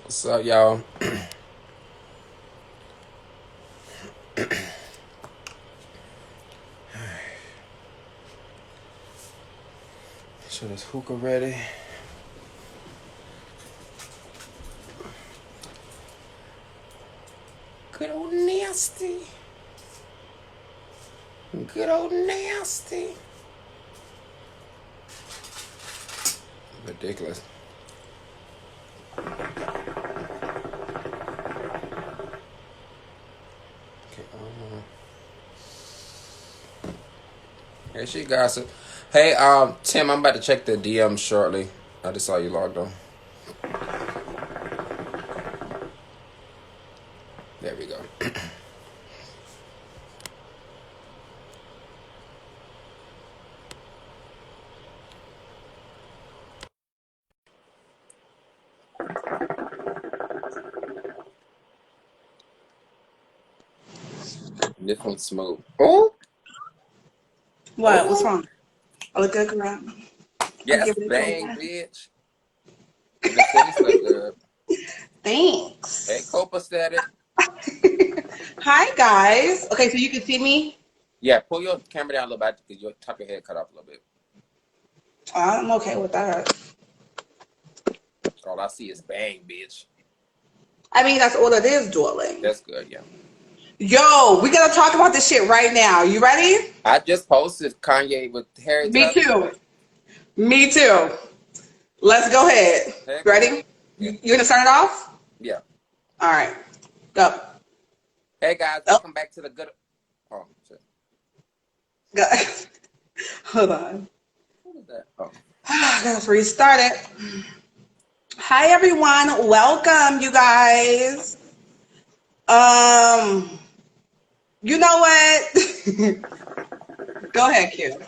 What's up, y'all? So this hookah ready. Good old nasty. Good old nasty. Ridiculous. Okay, Hey, she gossip. Hey, Tim, I'm about to check the DM shortly. I just saw you logged on. There we go. This one's smooth. Oh, What? What's oh, wrong? I look good, girl. I'm yes, giving it to bang, you. bitch. And the titties look good. Hey, Thanks. Copa said it. Hi, guys. Okay, so you can see me. Yeah, pull your camera down a little bit because your top of your head cut off a little bit. I'm okay with that. All I see is bang, bitch. I mean, that's all it is, darling. That's good, yeah. Yo, we gotta talk about this shit right now. You ready? I just posted Kanye with Harry Me Tubman. too. Me too. Let's go ahead. Heck yeah. Ready? Yeah. You gonna start it off? Yeah. All right. Go. Hey guys, Oh, welcome back to the good. Oh, shit. go. Hold on. What is that? Oh. Gotta restart it. Hi, everyone. Welcome, you guys. Um, you know what? Go ahead, Q.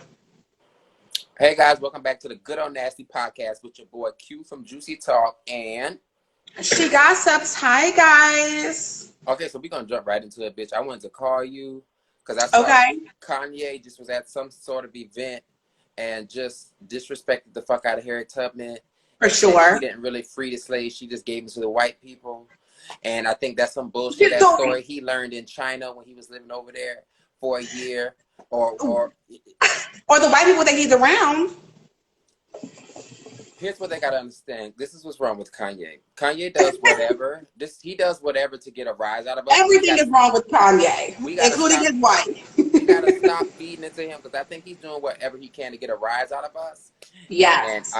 Hey guys, welcome back to the Good on Nasty podcast with your boy Q from Juicy Talk. And She gossips. Hi, guys. okay, so we're gonna jump right into it, bitch. I wanted to call you because I saw Okay, Kanye just was at some sort of event and just disrespected the fuck out of Harriet Tubman for and said she sure. didn't really free the slaves, she just gave them to the white people. And I think that's some bullshit. She's That going, story he learned in China when he was living over there for a year, or or the white people that he's around. here's what they gotta understand. This is what's wrong with Kanye. Kanye does whatever. He does whatever to get a rise out of us. Everything is wrong with Kanye, We gotta including stop his wife. we gotta stop feeding into him because I think he's doing whatever he can to get a rise out of us. And Yes.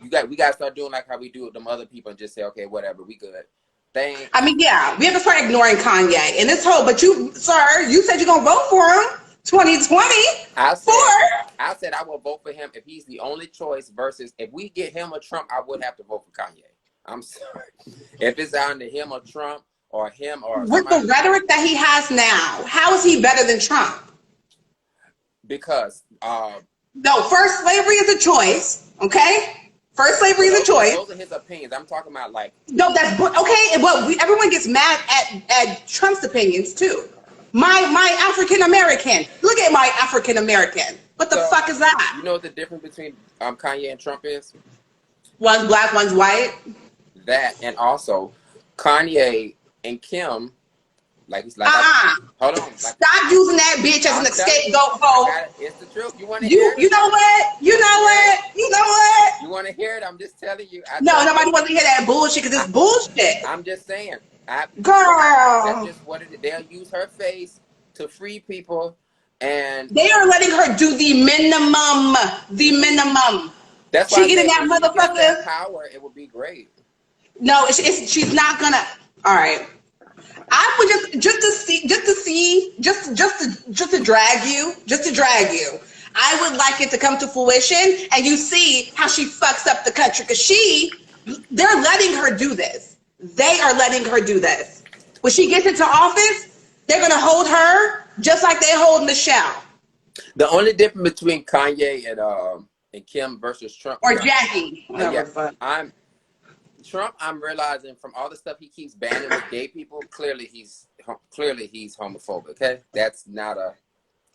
we gotta start doing like how we do with them other people and just say, okay, whatever, we good. I Thanks. mean, yeah, we have to start ignoring Kanye. And this whole, but you, sir, you said you're going to vote for him 2020. I For? said I said I will vote for him if he's the only choice versus if we get him or Trump, I would have to vote for Kanye. I'm sorry. If it's down to him or Trump or him or With the somebody, rhetoric that he has now, how is he better than Trump? because No, first slavery is a choice. Okay, first slavery is a choice. those are his opinions. I'm talking about like No, that's okay. But everyone gets mad at Trump's opinions too. My African American. Look at my African American. What the so fuck is that? you know what the difference between Kanye and Trump is? One's black, one's white. That and also Kanye and Kim, like it's like I Uh-uh. hold on, like Stop using that bitch as I'm an telling you, scapegoat, I hoe. got it. It's the truth. You want to hear You it? know what? You You want to know hear it? what? You know what? You want to hear it? I'm just telling you. I No, told nobody you. wants to hear that bullshit because I, it's bullshit. I'm just saying. That's Girl. just what it is. They'll use her face to free people, and They are letting her do the minimum. The minimum. that's why She I getting say that if she gets that motherfucker. power, it would be great. No, she's not gonna. All right. I would just to drag you. I would like it to come to fruition, and you see how she fucks up the country because they're letting her do this. They are letting her do this. When she gets into office, they're gonna hold her just like they hold Michelle The only difference between Kanye and Kim versus Trump, or Jackie, yeah, whatever the fuck. I'm Trump. I'm realizing from all the stuff he keeps banning with gay people, clearly he's homophobic. Okay, that's not a.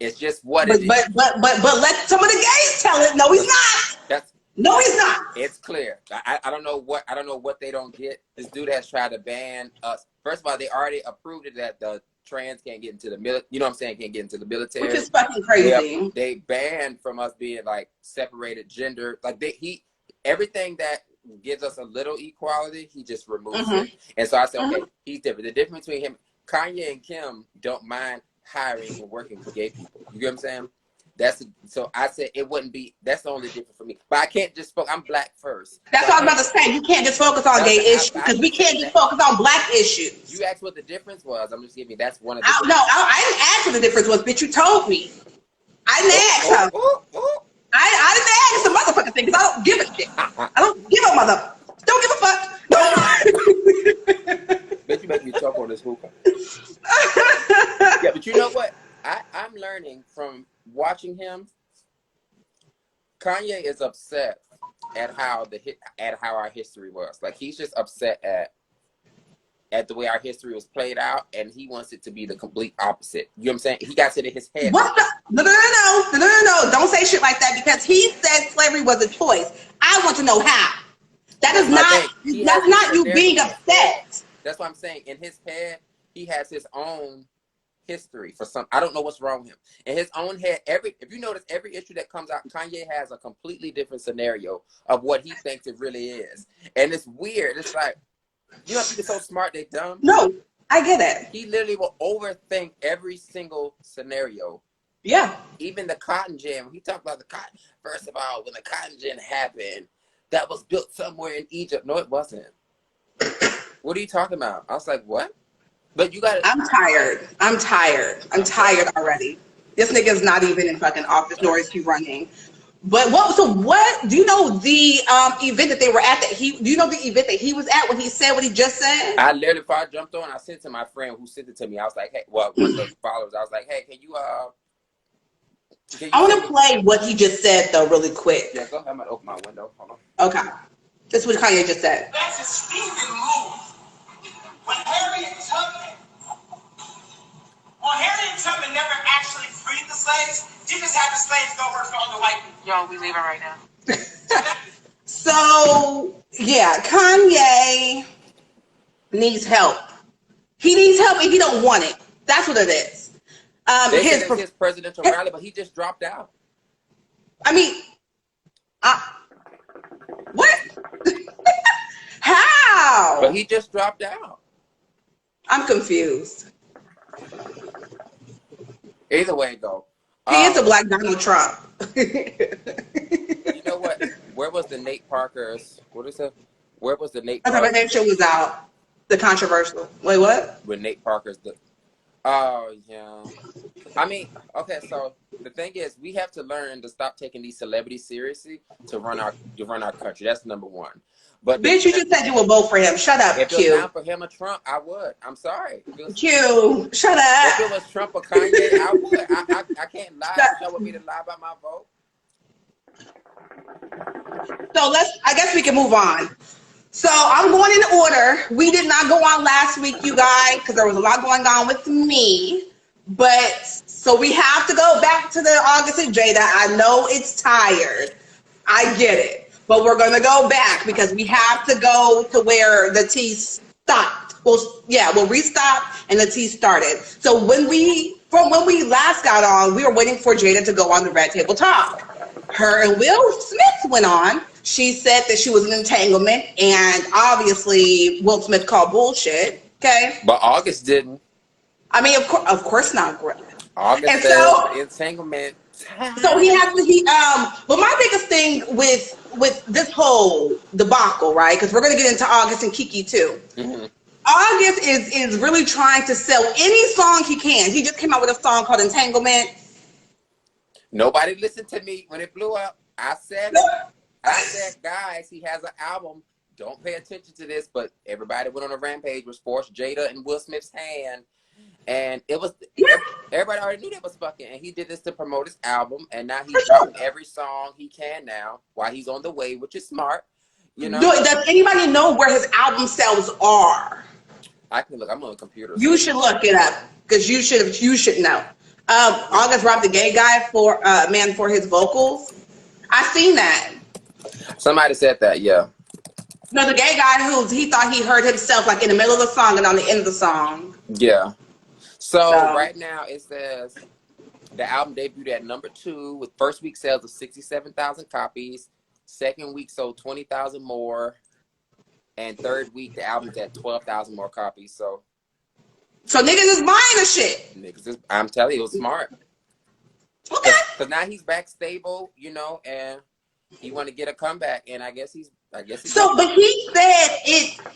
It's just what But it is. but but but but let some of the gays tell it. No, he's not. That's No, he's not. It's clear. I don't know what they don't get. This dude has tried to ban us. First of all, they already approved it that the trans can't get into the military. You know what I'm saying? Can't get into the military. Which is fucking crazy. They banned from us being like separated gender. Like everything that gives us a little equality, he just removes it. And so I said, okay, he's different. The difference between him, Kanye and Kim don't mind hiring and working for gay people. You get what I'm saying? So I said it wouldn't be. That's the only difference for me. But I can't just focus. I'm black first. That's what I was about to say. You can't just focus on gay issues because we can't just focus on black issues. You asked what the difference was. I'm just giving you. That's one of the. No, I didn't ask what the difference was, bitch. You told me. I didn't ask her. I didn't ask the motherfucking thing because I don't give a shit. I don't give a mother. Don't give a fuck. Bet you make me choke on this hookah. Yeah, but you know what? I'm learning from watching him. Kanye is upset at how our history was. Like he's just upset at the way our history was played out, and he wants it to be the complete opposite. You know what I'm saying? He got it in his head. What the? No. Don't say shit like that because he said slavery was a choice. I want to know how. That is not. That's not you being upset. That's what I'm saying. In his head, he has his own history for some. I don't know what's wrong with him. In his own head, if you notice every issue that comes out, Kanye has a completely different scenario of what he thinks it really is, and it's weird. It's like, you know, people so smart they dumb. No, I get it. He literally will overthink every single scenario. Yeah. Even the cotton gin. When he talked about the cotton, first of all, when the cotton gin happened, that was built somewhere in Egypt. No, it wasn't. What are you talking about? I was like, what? But you got to. I'm tired already. This nigga's not even in fucking office, nor is he running. But what do you know the event that they were at do you know the event that he was at when he said what he just said? I literally, before I jumped on, I sent to my friend who sent it to me. I was like, hey, well, one of the followers, I was like, hey, can you I want to play what he just said though, really quick. Yeah, go ahead. I'm gonna open my window. Hold on. Okay. This is what Kanye just said. That's a sneaking move. When Harriet Tubman never actually freed the slaves, she just had the slaves go work for other white people. Yo, we leaving right now. So, yeah, Kanye needs help. He needs help and he don't want it. That's what it is. His presidential rally, but he just dropped out. I mean, what? How? But he just dropped out. I'm confused. Either way, though. He is a black Donald Trump. You know what? Where was the Nate Parker's? What is it? Where was the Nate? That show was out. The controversial. Wait, what? With Nate Parker's Oh yeah. I mean, okay. So the thing is, we have to learn to stop taking these celebrities seriously to run our country. That's number one. But bitch, you just said you would vote for him. Shut up, if Q. it was down for him or Trump, I would. I'm sorry. Q, shut up. If it was Trump or Kanye, I would. I can't lie. That would be to lie about my vote. So I guess we can move on. So I'm going in order. We did not go on last week, you guys, because there was a lot going on with me. But so we have to go back to the August and Jada. I know it's tired. I get it. But we're going to go back because we have to go to where the tea stopped. We'll restart and the tea started. So when we last got on, we were waiting for Jada to go on the Red Table Talk. Her and Will Smith went on. She said that she was an entanglement, and obviously Will Smith called bullshit. Okay, but August didn't. I mean, of course not. August and so entanglement. So he has to. But my biggest thing with this whole debacle, right? Because we're gonna get into August and Keke too. Mm-hmm. August is really trying to sell any song he can. He just came out with a song called Entanglement. Nobody listened to me when it blew up. I said, guys, he has an album. Don't pay attention to this, but everybody went on a rampage, was forced Jada and Will Smith's hand. And it was, everybody already knew they was fucking. And he did this to promote his album. And now he's dropping every song he can now while he's on the way, which is smart. You know? Does anybody know where his album sales are? I can look. I'm on the computer. You should look it up because you should know. August robbed the gay guy for his vocals. I seen that. Somebody said that, yeah. No, the gay guy he thought he heard himself like in the middle of the song and on the end of the song. Yeah. So So right now it says the album debuted at #2 with first week sales of 67,000 copies. Second week sold 20,000 more. And third week the album's at 12,000 more copies. So niggas is buying the shit. niggas, I'm telling you, it was smart. Okay. Because now he's back stable, you know, and he want to get a comeback. And I guess he's So, but he said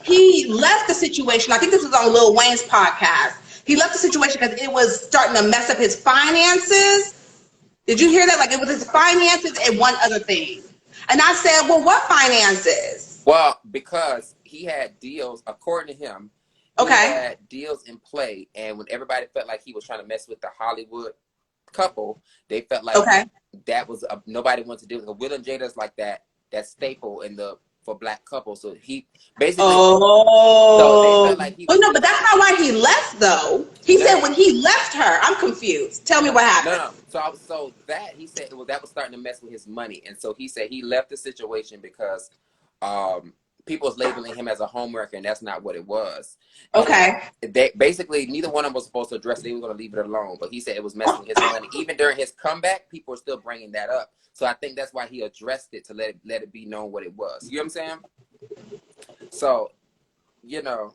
he left the situation. I think this was on Lil Wayne's podcast. He left the situation because it was starting to mess up his finances. Did you hear that? Like, it was his finances and one other thing. And I said, well, what finances? Well, because he had deals, according to him, he had deals in play. And when everybody felt like he was trying to mess with the Hollywood couple, they felt like that was nobody wanted to do it. Will and Jada's like that staple for black couples. So he basically so they felt like he but no, but that's not why he left though. He said when he left her, I'm confused. Tell me what happened. No. So that he said that was starting to mess with his money. And so he said he left the situation because people was labeling him as a homewrecker, and that's not what it was. They basically neither one of them was supposed to address it. They were going to leave it alone. But he said it was messing with his money. Even during his comeback, people were still bringing that up. So I think that's why he addressed it to let it be known what it was. You know what I'm saying? So, you know.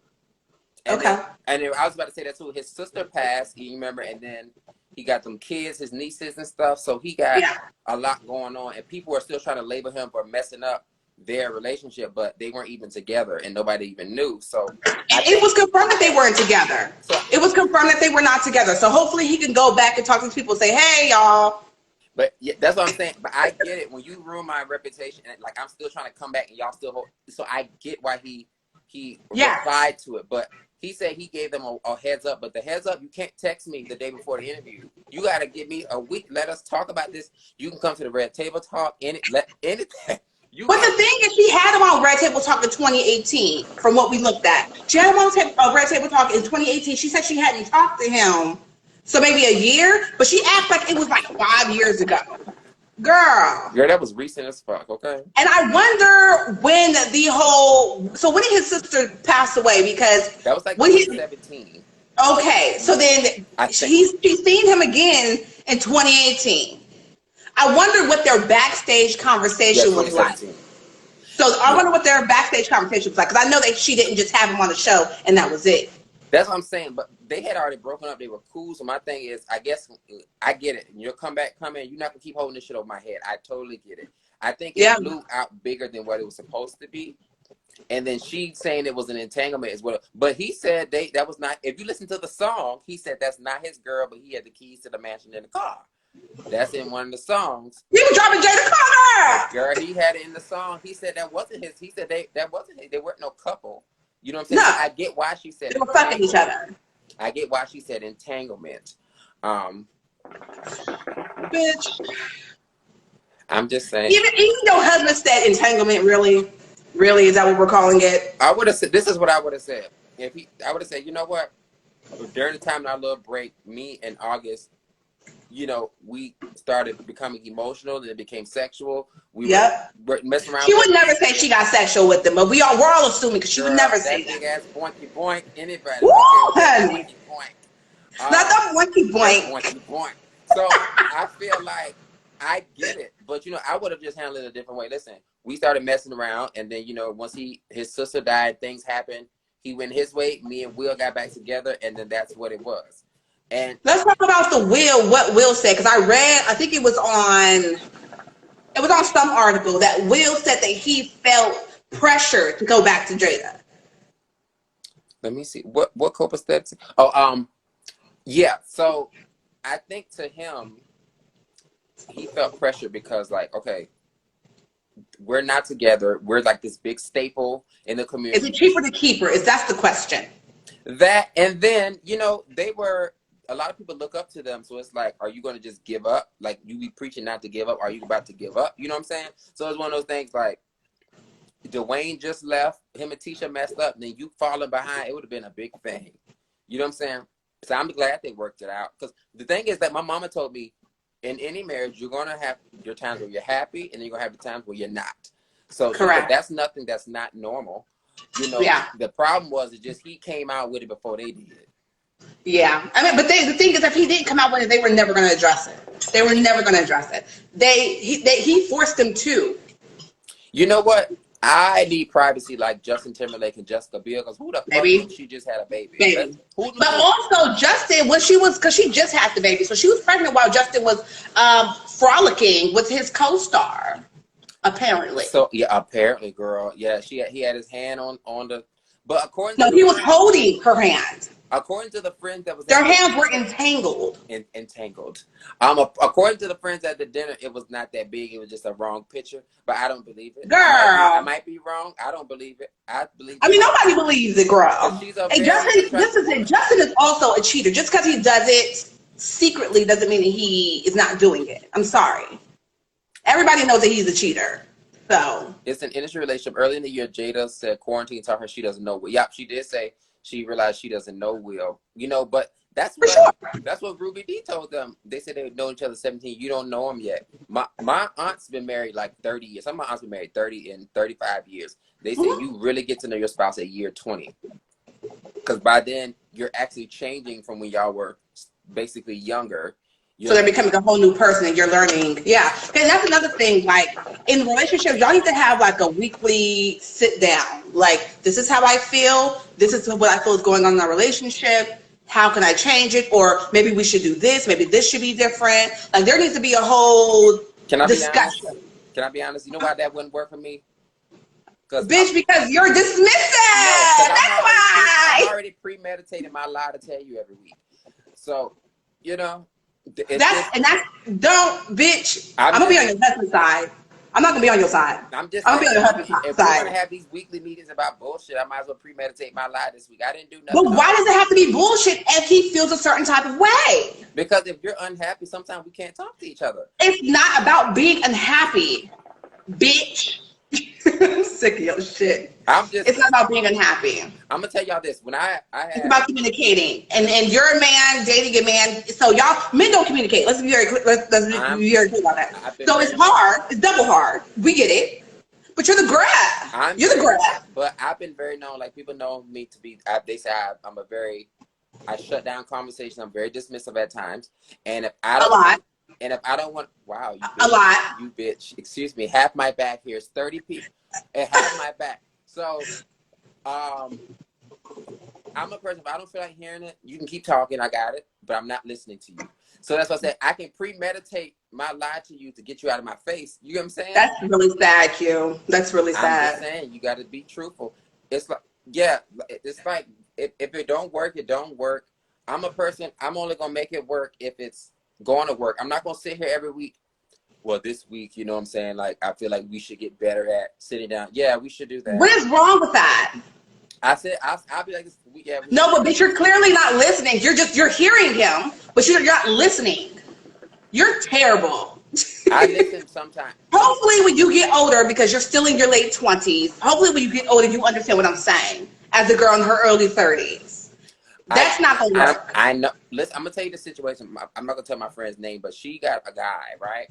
And then I was about to say that too. His sister passed, you remember, and then he got them kids, his nieces and stuff. So he got a lot going on, and people are still trying to label him for messing up their relationship, but they weren't even together and nobody even knew. So it was confirmed that they weren't together. It was confirmed that they were not together. So hopefully he can go back and talk to these people and say, hey, y'all. But yeah, that's what I'm saying. But I get it. When you ruin my reputation, and like I'm still trying to come back and y'all still hold. So I get why he replied to it. But he said he gave them a heads up. But the heads up, you can't text me the day before the interview. You got to give me a week. Let us talk about this. You can come to the Red Table Talk. Anything. But the thing is, she had him on Red Table Talk in 2018, from what we looked at. She had him on Red Table Talk in 2018. She said she hadn't talked to him, so maybe a year, but she acted like it was like 5 years ago. Girl, that was recent as fuck, okay? And I wonder when when did his sister pass away? Because that was like 2017. Okay, so then she's seen him again in 2018. I wonder what their backstage conversation was like. So I wonder what their backstage conversation was like, because I know that she didn't just have him on the show and that was it. That's what I'm saying. But they had already broken up. They were cool. So my thing is, I guess I get it. You'll come in. You're not gonna keep holding this shit over my head. I totally get it. I think it blew out bigger than what it was supposed to be. And then she saying it was an entanglement as well. But he said that was not. If you listen to the song, he said that's not his girl, but he had the keys to the mansion in the car. That's in one of the songs. He was driving Jada car. Girl, he had it in the song. He said that wasn't his. He said that wasn't his. They weren't no couple. You know what I'm saying? No. I get why she said they were fucking each other. I get why she said entanglement. Bitch. I'm just saying. Even your husband said entanglement, really is that what we're calling it? I would have said. This is what I would have said. I would have said, you know what? During the time in our little break, me and August, you know, we started becoming emotional and it became sexual. We were messing around. She would never say she got sexual with them, but we're all assuming because she would never say that. Big ass boinky boink, anybody. Woo, honey. Boinky boink. Not the boinky boink. Boinky boink. So I feel like I get it, but you know, I would have just handled it a different way. Listen, we started messing around, and then you know, once his sister died, things happened. He went his way. Me and Will got back together, and then that's what it was. And let's talk about what Will said, because I think it was on some article that Will said that he felt pressure to go back to Jada. Let me see what Copa said. Oh, yeah. So I think to him, he felt pressure because, like, okay, we're not together. We're like this big staple in the community. Is it cheaper to keep her? That's the question. That, and then you know, a lot of people look up to them, so it's like, are you going to just give up? Like, you be preaching not to give up. Are you about to give up? You know what I'm saying? So it's one of those things like, Dwayne just left, him and Tisha messed up, and then you falling behind, it would have been a big thing. You know what I'm saying? So I'm glad they worked it out. Because the thing is that my mama told me, in any marriage, you're going to have your times where you're happy, and then you're going to have the times where you're not. So she said Correct. that's nothing that's not normal. You know, Yeah. the problem was it just he came out with it before they did. Yeah. I mean, but the thing is, if he didn't come out with it, they were never going to address it. They were never going to address it. He forced them to. You know what? I need privacy like Justin Timberlake and Jessica Biel, because who the fuck knew Baby. she just had a baby? Baby. Who But knew? also Justin, when because she just had the baby, so she was pregnant while Justin was frolicking with his co-star, apparently. So yeah, apparently, girl. Yeah, he had his hand on the. But according No, to he was holding her hand. according to the friends that was Their at the hands were entangled. entangled. According to the friends at the dinner, it was not that big. It was just a wrong picture. But I don't believe it. Girl. I might be wrong. I don't believe it. I believe. I mean, nobody believes it, girl. She's a And very Justin is also a cheater. Just because he does it secretly doesn't mean that he is not doing it. I'm sorry. Everybody knows that he's a cheater. So It's an industry relationship. Early in the year, Jada said quarantine taught her she doesn't know Will. Yep, she did say she realized she doesn't know Will. You know, but that's what Ruby D told them. They said they know each other 17. You don't know him yet. My aunt's been married like 30 years. Some of my aunts been married 30 and 35 years. They say you really get to know your spouse at year 20. Because by then, you're actually changing from when y'all were basically younger. So they're becoming a whole new person and you're learning. Yeah. And that's another thing. Like in relationships, y'all need to have like a weekly sit down. Like, this is how I feel. This is what I feel is going on in our relationship. How can I change it? Or maybe we should do this. Maybe this should be different. Like there needs to be a whole discussion. Can I be honest? You know why that wouldn't work for me? Bitch, because you're dismissive. That's why. I'm already premeditating my lie to tell you every week. So, you know. I'm gonna be on your husband's side. I'm not gonna be on your side. I'm gonna be on your husband's side. If we're gonna have these weekly meetings about bullshit, I might as well premeditate my lie this week. I didn't do nothing. But why does it have to be bullshit if he feels a certain type of way? Because if you're unhappy, sometimes we can't talk to each other. It's not about being unhappy, bitch. I'm sick of your shit. It's not about being unhappy. I'm gonna tell y'all this. When it's about communicating, and you're a man dating a man. So y'all men don't communicate. Let's be very clear. Let's be very clear about that. So it's hard. It's double hard. We get it. But you're the grad. You're the grad. But I've been very known. Like people know me to be. They say I shut down conversation. I'm very dismissive at times. And if I don't. And if I don't want, wow, you bitch, a lot. You bitch. Excuse me. Half my back here is 30 people. And half my back. So, I'm a person. If I don't feel like hearing it, you can keep talking. I got it, but I'm not listening to you. So that's why I said I can premeditate my lie to you to get you out of my face. You know what I'm saying? That's really sad, Q. That's really sad. I'm just saying you got to be truthful. It's like, yeah, it's like if it don't work, it don't work. I'm a person. I'm only gonna make it work if it's going to work. I'm not going to sit here every week. Well, this week, you know what I'm saying? Like, I feel like we should get better at sitting down. Yeah, we should do that. What is wrong with that? I said, I'll be like this. No, but bitch, you're clearly not listening. You're hearing him, but you're not listening. You're terrible. I listen sometimes. Hopefully when you get older, because you're still in your late 20s, hopefully when you get older, you understand what I'm saying as a girl in her early 30s. That's not gonna work. I know. Listen, I'm gonna tell you the situation. I'm not gonna tell my friend's name, but she got a guy, right?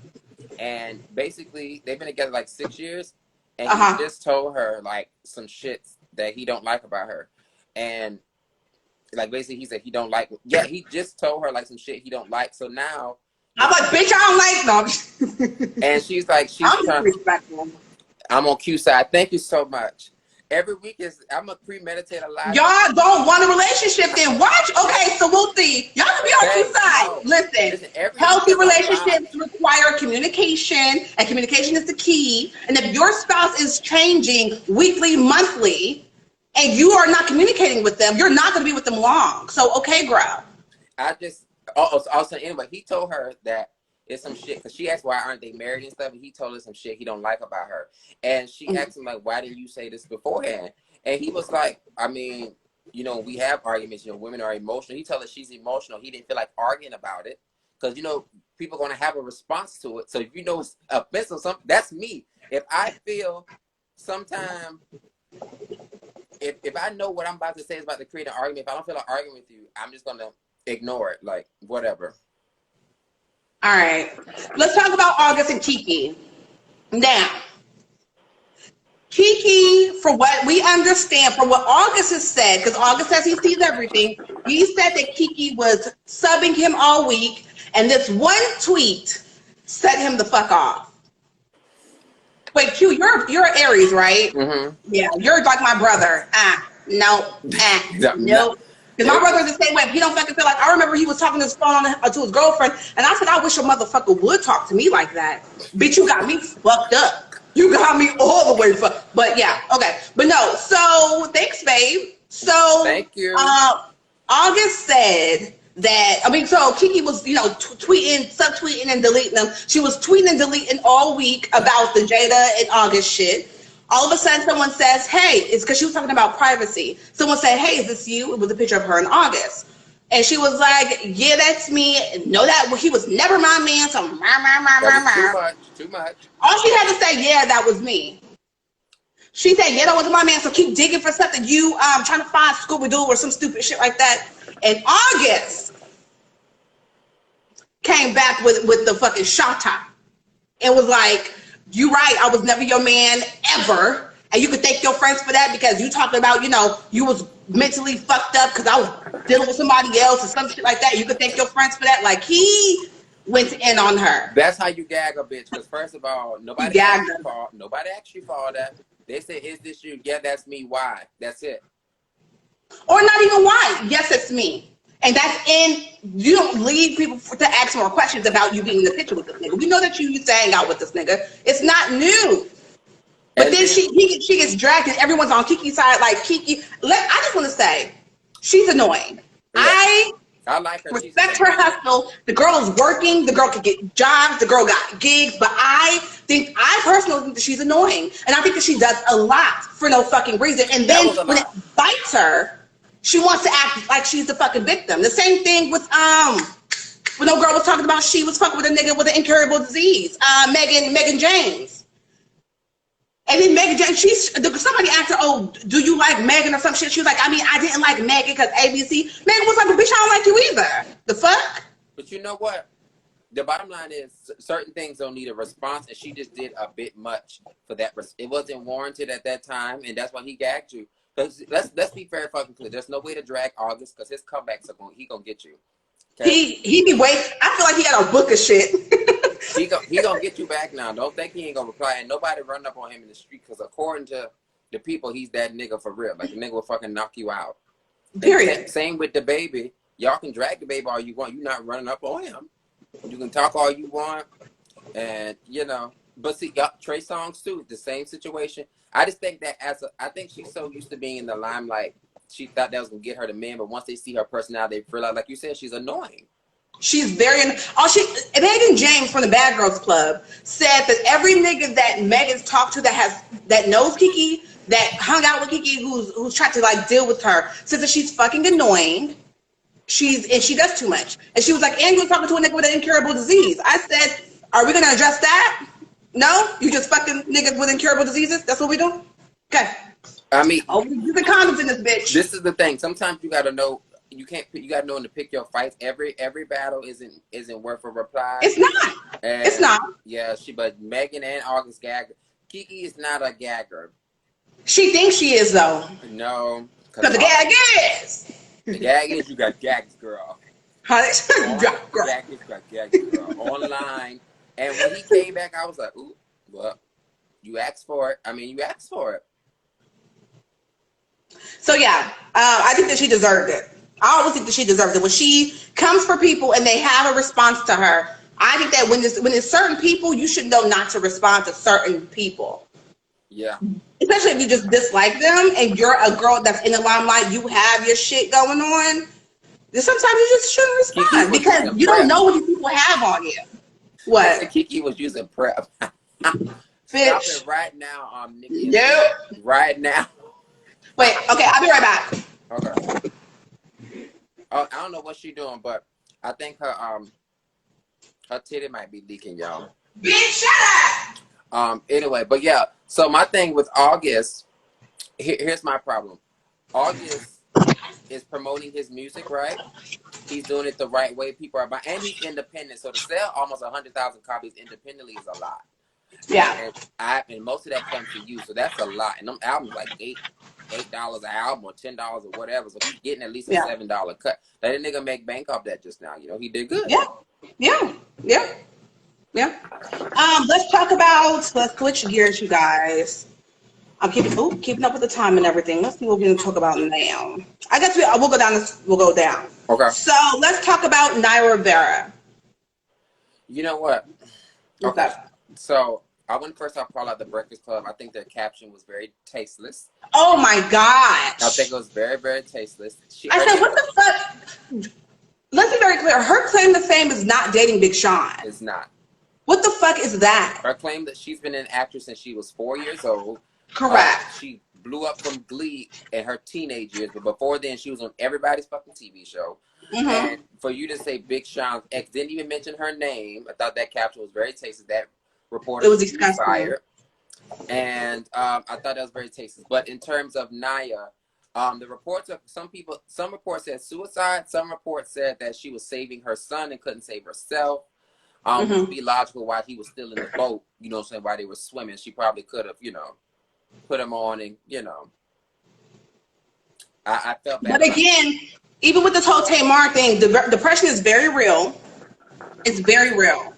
And basically, they've been together like 6 years, and he just told her like some shit that he don't like about her, and like basically he said he don't like. Yeah, he just told her like some shit he don't like. So now I'm like, bitch, I don't like them. And she's like, I'm on Q side. Thank you so much. Every week I'm a premeditate a lot. Y'all don't want a relationship, then watch. Okay, so we'll see. Y'all can be on two sides. Listen, healthy relationships require communication, and communication is the key. And if your spouse is changing weekly, monthly, and you are not communicating with them, you're not going to be with them long. So, okay, girl. Also, anyway, he told her that it's some shit, because she asked why aren't they married and stuff, and he told her some shit he don't like about her. And she asked him, like, why didn't you say this beforehand? And he was like, I mean, you know, we have arguments, you know, women are emotional. He told her she's emotional. He didn't feel like arguing about it, because, you know, people are going to have a response to it. So if you know it's offensive, something, that's me. If I feel sometime, if I know what I'm about to say is about to create an argument, if I don't feel like arguing with you, I'm just going to ignore it, like, whatever. All right, let's talk about August and Keke. Now, Keke, for what we understand, from what August has said, because August says he sees everything, he said that Keke was subbing him all week, and this one tweet set him the fuck off. Wait, Q, you're Aries, right? Mm-hmm. Yeah, you're like my brother. No. No. Because my brother's the same way. He don't fucking feel like. I remember he was talking to his phone to his girlfriend, and I said, I wish a motherfucker would talk to me like that. Bitch, you got me fucked up. You got me all the way fucked. But yeah, okay. But no, so thanks, babe. So Thank you. August said that, so Keke was, tweeting, subtweeting, and deleting them. She was tweeting and deleting all week about the Jada and August shit. All of a sudden, someone says, hey, it's because she was talking about privacy. Someone said, hey, is this you? It was a picture of her in August. And she was like, yeah, that's me. No, he was never my man. So, Too much. all she had to say, yeah, that was me. She said, yeah, that wasn't my man. So keep digging for something. You trying to find Scooby-Doo or some stupid shit like that. And August came back with the fucking shot top and was like, you right, I was never your man ever. And you could thank your friends for that because you talking about, you was mentally fucked up because I was dealing with somebody else or some shit like that. You could thank your friends for that. Like, he went in on her. That's how you gag a bitch. Because first of all, nobody actually for all that. They say, is this you? Yeah, that's me. Why? That's it. Or not even why. Yes, it's me. And you don't leave people to ask more questions about you being in the picture with this nigga. We know that you used to hang out with this nigga. It's not new. But then she gets dragged and everyone's on Keke's side. Like, Keke, I just want to say, she's annoying. Yeah. I like her. Respect her hustle. The girl is working. The girl could get jobs. The girl got gigs. But I personally think that she's annoying. And I think that she does a lot for no fucking reason. And then when it bites her, she wants to act like she's the fucking victim. The same thing with when no girl was talking about she was fucking with a nigga with an incurable disease. Megan James. And then Megan James, somebody asked her, oh, do you like Megan or some shit? She was like, I didn't like Megan because ABC. Megan was like, well, bitch, I don't like you either. The fuck? But you know what? The bottom line is certain things don't need a response, and she just did a bit much for that. It wasn't warranted at that time, and that's why he gagged you. Let's be very fucking clear. There's no way to drag August because his comebacks he gonna get you. Okay? He be waiting. I feel like he got a book of shit. he gonna get you back now. Don't think he ain't gonna reply. And nobody run up on him in the street because according to the people, he's that nigga for real. Like the nigga will fucking knock you out. Period. Same with the baby. Y'all can drag the baby all you want. You're not running up on him. You can talk all you want, and But see, Trey Songz too. The same situation. I just think that I think she's so used to being in the limelight. She thought that was gonna get her the man, but once they see her personality, they realize, like you said, she's annoying. She's very. Megan James from the Bad Girls Club said that every nigga that Megan's talked to that knows Keke, that hung out with Keke, who's tried to like deal with her, says that she's fucking annoying. And she does too much. And she was like, and you were talking to a nigga with an incurable disease. I said, are we gonna address that? No, you just fucking niggas with incurable diseases. That's what we do. Okay. I mean, use the condoms in this bitch. This is the thing. Sometimes you gotta know. You gotta know when to pick your fights. Every battle isn't worth a reply. It's not. It's not. Yeah, but Megan and August gag. Keke is not a gagger. She thinks she is though. No. Because the gag is. The gag is you got gags, girl. Gags, girl. Online. And when he came back, I was like, ooh, well, you asked for it. You asked for it. So yeah, I think that she deserved it. I always think that she deserves it. When she comes for people and they have a response to her, I think that when there's certain people, you should know not to respond to certain people. Yeah. Especially if you just dislike them and you're a girl that's in the limelight, you have your shit going on. Then sometimes you just shouldn't respond because you don't know what these people have on you. What? Keke was using prep. Bitch. Stop it right now, Nicki. Nope. Right now. Wait, okay, I'll be right back. Okay. I don't know what she's doing, but I think her titty might be leaking, y'all. Bitch, shut up! Anyway, but yeah, so my thing with August, here's my problem. August is promoting his music, right? He's doing it the right way. People are buying, and he's independent. So to sell almost 100,000 copies independently is a lot. Yeah. And most of that comes to you, so that's a lot. And them albums like $8 an album or $10 or whatever. So he's getting at least a Yeah. $7 cut. Let a nigga make bank off that just now. You know, he did good. Yeah. Yeah. Yeah. Yeah. Let's switch gears, you guys. I'm keeping up with the time and everything. Let's see what we're gonna talk about now. I guess we'll go down. We'll go down. Okay. So let's talk about Naya Rivera. You know what? What's Okay. that? So I want to first off call out the Breakfast Club. I think their caption was very tasteless. Oh my gosh. I think it was very, very tasteless. I said, what the fuck? Let's be very clear. Her claim to fame is not dating Big Sean. It's not. What the fuck is that? Her claim that she's been an actress since she was 4 years old. Correct. She blew up from Glee in her teenage years, but before then she was on everybody's fucking TV show. Mm-hmm. And for you to say Big Sean's ex, didn't even mention her name. I thought that caption was very tasty. That reporter was disgusting. fired. And I thought that was very tasty. But in terms of Naya, the reports of some reports said suicide. Some reports said that she was saving her son and couldn't save herself. To be logical, while he was still in the boat, you know what I'm saying, while they were swimming, she probably could have, you know, put him on and, you know. I felt bad. But again, even with this whole Tamar thing, depression is very real. It's very real.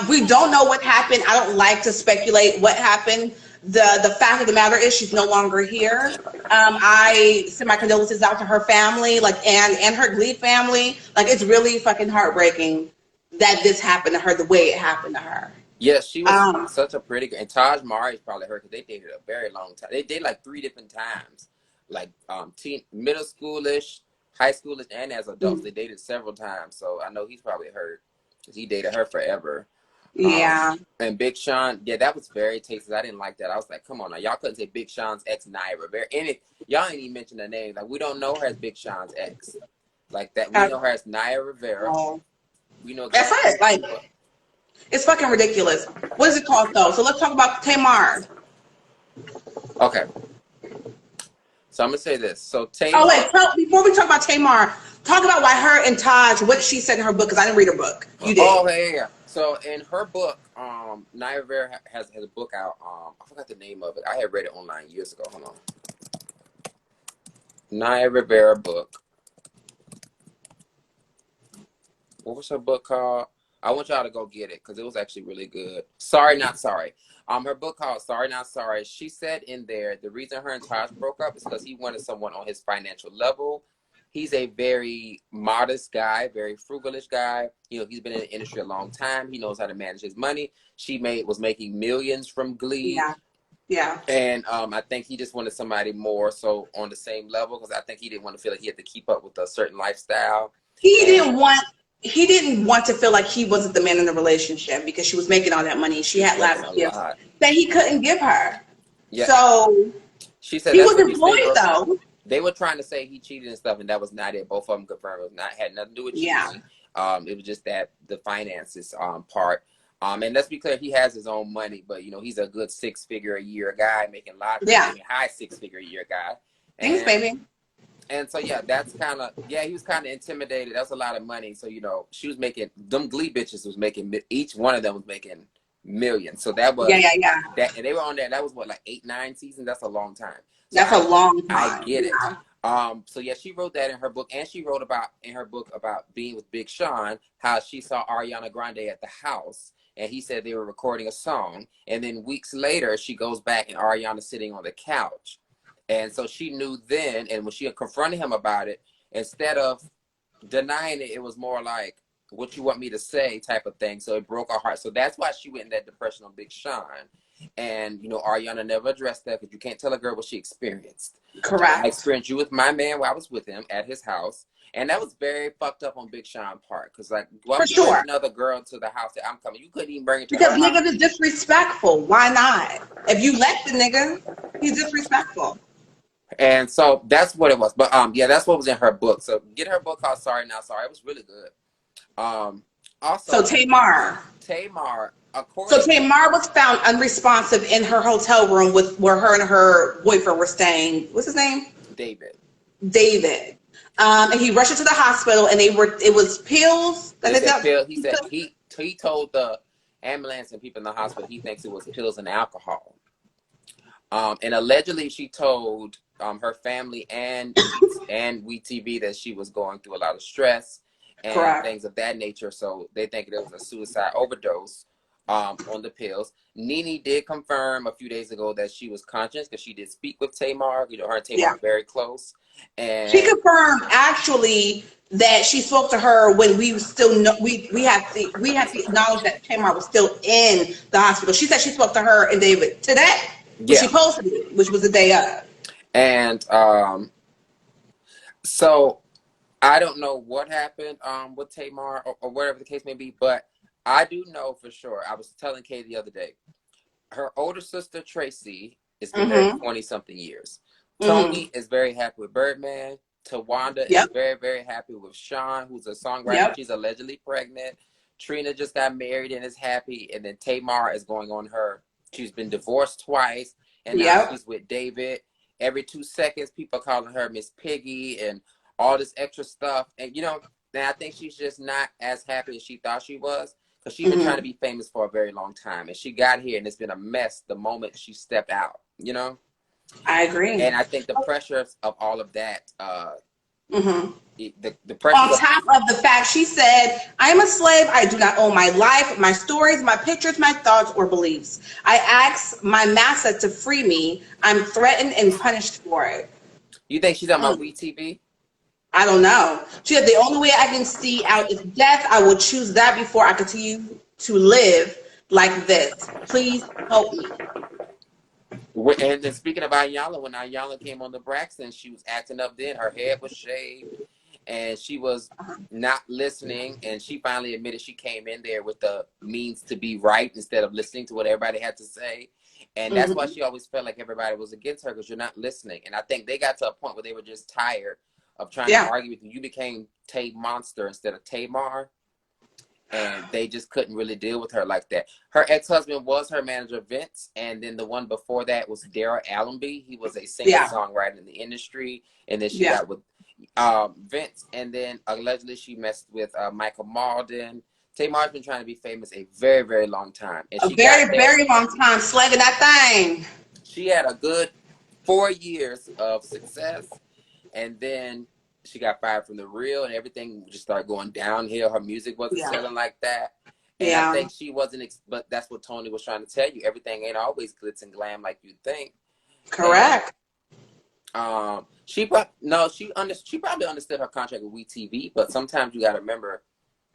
We don't know what happened. I don't like to speculate what happened. The fact of the matter is she's no longer here. I send my condolences out to her family, like and her Glee family. Like, it's really fucking heartbreaking that this happened to her the way it happened to her. Yes, she was such a pretty girl. And Taj Mari's probably her because they dated a very long time. They dated like 3 different times. Like middle schoolish, high schoolish, and as adults. They dated several times. So I know he's probably hurt because he dated her forever. Yeah. And Big Sean, yeah, that was very tasty. I didn't like that. I was like, come on now. Y'all couldn't say Big Sean's ex, Naya Rivera. And y'all ain't even mention the name. Like, we don't know her as Big Sean's ex. Like that. We know her as Naya Rivera. We know that's it. Like, it's fucking ridiculous. What is it called though? So let's talk about Tamar. Okay. So I'm gonna say this. So Tamar. Oh wait, before we talk about Tamar, talk about why her and Taj, what she said in her book, because I didn't read her book. You did. Oh yeah. So in her book, Naya Rivera has a book out. I forgot the name of it. I had read it online years ago. Hold on. Naya Rivera book. What was her book called? I want y'all to go get it because it was actually really good. Sorry, Not Sorry. Her book called Sorry, Not Sorry. She said in there the reason her and Taj broke up is because he wanted someone on his financial level. He's a very modest guy, very frugalish guy. You know, he's been in the industry a long time. He knows how to manage his money. She was making millions from Glee. Yeah. Yeah. And I think he just wanted somebody more so on the same level because I think he didn't want to feel like he had to keep up with a certain lifestyle. He didn't want to feel like he wasn't the man in the relationship because she was making all that money. She had lots of gifts that he couldn't give her. Yeah. So she said he was employed though. They were trying to say he cheated and stuff, and that was not it. Both of them confirmed it had nothing to do with cheating. Yeah. It was just that the finances part. And let's be clear, he has his own money, but you know he's a good 6-figure a year guy, making lots of money, high 6-figure a year guy. Thanks, baby. And so yeah, that's kind of he was kind of intimidated. That's a lot of money. So you know she was making them Glee bitches was making each one of them was making millions. So that was that, and they were on there. That was what, like 8-9 seasons. That's a long time. So that's a long time. I get it. So yeah, she wrote that in her book, and she wrote in her book about being with Big Sean, how she saw Ariana Grande at the house, and he said they were recording a song, and then weeks later she goes back and Ariana's sitting on the couch. And so she knew then, and when she confronted him about it, instead of denying it, it was more like, what you want me to say type of thing. So it broke her heart. So that's why she went in that depression on Big Sean. And, you know, Ariana never addressed that because you can't tell a girl what she experienced. Correct. I experienced you with my man while I was with him at his house. And that was very fucked up on Big Sean's part. Because, like, why would you bring another girl to the house that I'm coming? You couldn't even bring it to her house. Because niggas is disrespectful. Why not? If you let the nigga, he's disrespectful. And so that's what it was. But yeah, that's what was in her book. So get her book called Sorry Not Sorry. It was really good. Also, so Tamar, so Tamar was found unresponsive in her hotel room where her and her boyfriend were staying. What's his name? David. And he rushed her to the hospital, and it was pills. He said he told ambulance and people in the hospital, he thinks it was pills and alcohol. And allegedly she told her family and WeTV that she was going through a lot of stress and things of that nature. So they think it was a suicide overdose on the pills. Nene did confirm a few days ago that she was conscious because she did speak with Tamar. You know, her and Tamar are very close. And she confirmed actually that she spoke to her when we still know we have to acknowledge that Tamar was still in the hospital. She said she spoke to her and David today. Yeah. She posted it, which was the day of. And so I don't know what happened with Tamar or whatever the case may be, but I do know for sure. I was telling Kay the other day, her older sister Tracy has been married 20-something years. Tony is very happy with Birdman. Tawanda is very, very happy with Sean, who's a songwriter. She's allegedly pregnant. Trina just got married and is happy. And then Tamar is going on her. She's been divorced twice. And now she's with David. Every 2 seconds, people are calling her Miss Piggy and all this extra stuff. And, you know, I think she's just not as happy as she thought she was. Because she's been trying to be famous for a very long time. And she got here and it's been a mess the moment she stepped out, you know? I agree. And I think the pressures of all of that, the pressure. On top of the fact she said, I am a slave. I do not own my life, my stories, my pictures, my thoughts, or beliefs. I ask my master to free me. I'm threatened and punished for it. You think she's on my WeTV? I don't know. She said, the only way I can see out is death. I will choose that before I continue to live like this. Please help me. And then speaking of Ayala, when Ayala came on the Braxton, she was acting up then. Her head was shaved and she was not listening. And she finally admitted she came in there with the means to be right instead of listening to what everybody had to say. And that's why she always felt like everybody was against her, because you're not listening. And I think they got to a point where they were just tired of trying to argue with you. You became Tay Monster instead of Tamar. And they just couldn't really deal with her like that. Her ex-husband was her manager, Vince. And then the one before that was Daryl Allenby. He was a singer-songwriter in the industry. And then she got with Vince. And then allegedly she messed with Michael Malden. Tamar's been trying to be famous a very, very long time. And she very long time, slanging that thing. She had a good 4 years of success. And then she got fired from The Real and everything just started going downhill. Her music wasn't selling like that. And I think she wasn't, but that's what Tony was trying to tell you. Everything ain't always glitz and glam like you think. Correct. And, she probably understood her contract with WeTV, but sometimes you got to remember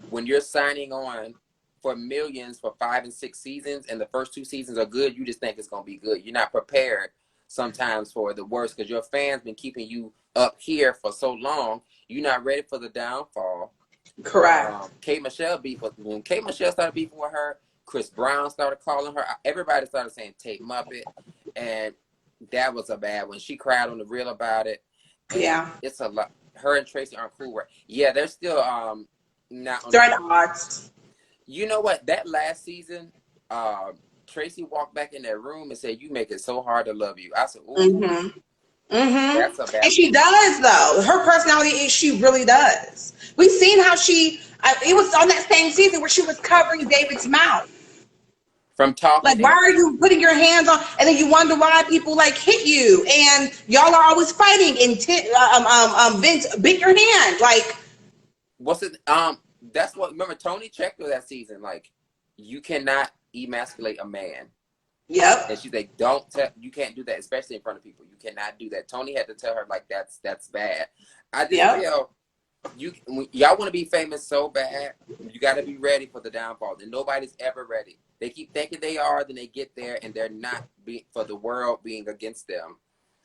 when you're signing on for millions for 5 and 6 seasons and the first 2 seasons are good, you just think it's going to be good. You're not prepared sometimes for the worst because your fans been keeping you up here for so long. You're not ready for the downfall. Correct. Kate Michelle when Kate Michelle started beefing with her, Chris Brown started calling her. Everybody started saying Tate Muppet, and that was a bad one. She cried on The Real about it. And it's a lot. Her and Tracy aren't cool. Right? Yeah, they're still not. They're at odds. You know what? That last season, Tracy walked back in that room and said, "You make it so hard to love you." I said, "Ooh." That's a bad and she does, though. Her personality she really does. We've seen how it was on that same season where she was covering David's mouth. From talking. Like, why are you putting your hands on, and then you wonder why people like hit you, and y'all are always fighting, and Vince bit your hand. Like, what's it? That's what, remember Tony checked her that season, like, you cannot emasculate a man. Yep. And she's like, you can't do that, especially in front of people. You cannot do that. Tony had to tell her, like, that's bad. I just feel y'all want to be famous so bad, you got to be ready for the downfall. And nobody's ever ready. They keep thinking they are, then they get there, and they're not for the world being against them.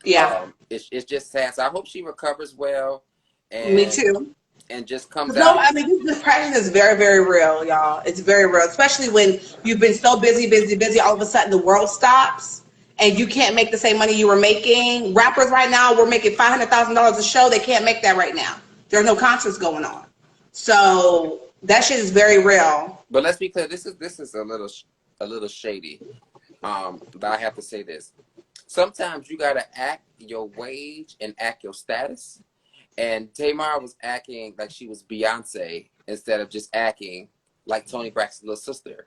Yeah. It's just sad. So I hope she recovers well. And, me too. And just comes out. I mean, this depression is very, very real, y'all. It's very real, especially when you've been so busy. All of a sudden, the world stops, and you can't make the same money you were making. Rappers right now, we're making $500,000 a show. They can't make that right now. There are no concerts going on, so that shit is very real. But let's be clear. This is a little shady. But I have to say this. Sometimes you gotta act your wage and act your status. And Tamar was acting like she was Beyonce instead of just acting like Tony Braxton's little sister.